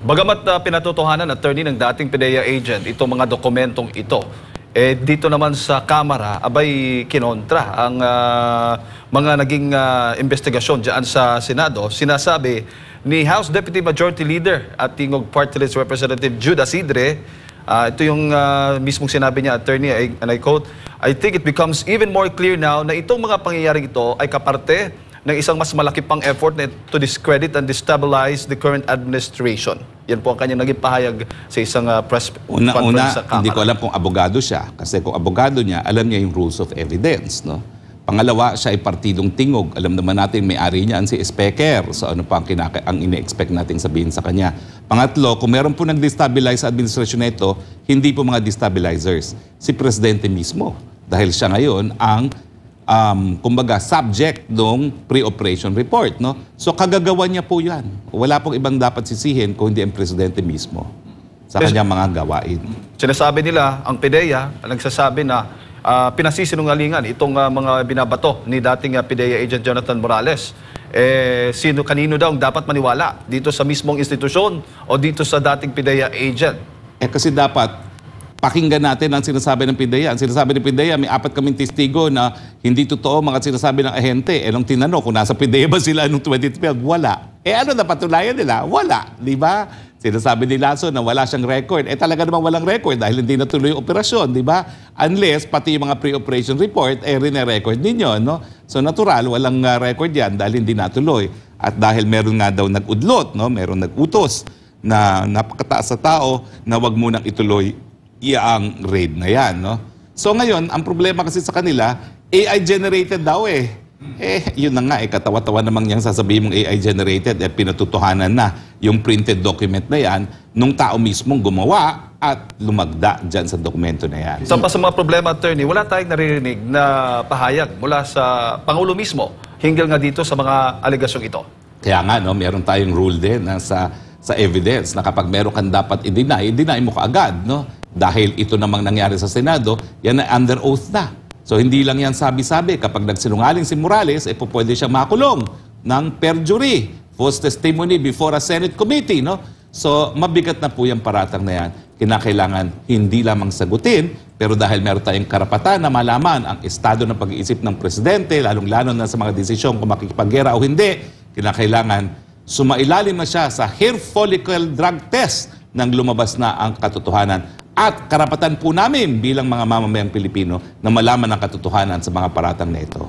Bagamat pinatotohanan, attorney, ng dating PDEA agent itong mga dokumentong ito, dito naman sa Kamara, abay kinontra ang mga naging investigasyon dyan sa Senado. Sinasabi ni House Deputy Majority Leader at Tingog Party List Representative Jude Asidre, ito yung mismong sinabi niya, attorney, and I quote, "I think it becomes even more clear now na itong mga pangyayaring ito ay kaparte ng isang mas malaki pang effort na to discredit and destabilize the current administration." Yan po ang kanyang naging pahayag sa isang press conference sa Kamara. Hindi ko alam kung abogado siya. Kasi kung abogado niya, alam niya yung rules of evidence. No? Pangalawa, siya ay partidong tingog. Alam naman natin may-ari niyan si Speaker. So ano pa ang ine-expect natin sabihin sa kanya. Pangatlo, kung meron po nag-destabilize sa administrasyon na ito, hindi po mga destabilizers. Si Presidente mismo. Dahil siya ngayon ang kumbaga, subject ng pre-operation report. No? So, kagagawa niya po yan. Wala pong ibang dapat sisihin kung hindi ang Presidente mismo sa kanyang mga gawain. Sinasabi nila, ang PDEA, nagsasabi na pinasisinungalingan itong mga binabato ni dating PDEA agent Jonathan Morales. Kanino daw dapat maniwala? Dito sa mismong institusyon o dito sa dating PDEA agent? Kasi dapat pakinggan natin ang sinasabi ng PDEA. Ang sinasabi ng PDEA, may 4 kaming testigo na hindi totoo mga sinasabi ng ahente. Nung tinanong kung nasa PDEA ba sila noong 2012, wala. Ano na patunayan nila? Wala. Di ba? Sinasabi ni Lasso na wala siyang record. Talaga namang walang record dahil hindi natuloy yung operasyon. Di ba? Unless pati yung mga pre-operation report, rine-record ninyo. No? So natural, walang record yan dahil hindi natuloy. At dahil meron nga daw nag-udlot, no? Meron nag-utos na napakataas sa tao na wag munang ituloy ang raid na yan, no? So ngayon, ang problema kasi sa kanila, AI generated daw yun na nga, katawa-tawa namang niyang sasabihin mong AI generated at pinatutuhanan na yung printed document na yan nung tao mismong gumawa at lumagda dyan sa dokumento na yan. Sa mga problema, attorney, wala tayong naririnig na pahayag mula sa Pangulo mismo hinggil nga dito sa mga alegasyong ito. Kaya nga, no, meron tayong rule din na sa evidence na kapag meron kang dapat i-deny mo kaagad, no? Dahil ito namang nangyari sa Senado, yan ay under oath na. So hindi lang yan sabi-sabi. Kapag nagsinungaling si Morales, pwede siya makulong ng perjury, false testimony before a Senate committee. No? So mabigat na po yung paratang na yan. Kinakailangan hindi lamang sagutin, pero dahil meron tayong karapatan na malaman ang estado ng pag-iisip ng Presidente, lalong-lalo na sa mga desisyon kung makikipaggera o hindi, kinakailangan sumailalim na siya sa hair follicle drug test nang lumabas na ang katotohanan. At karapatan po namin bilang mga mamamayang Pilipino na malaman ang katotohanan sa mga paratang na ito.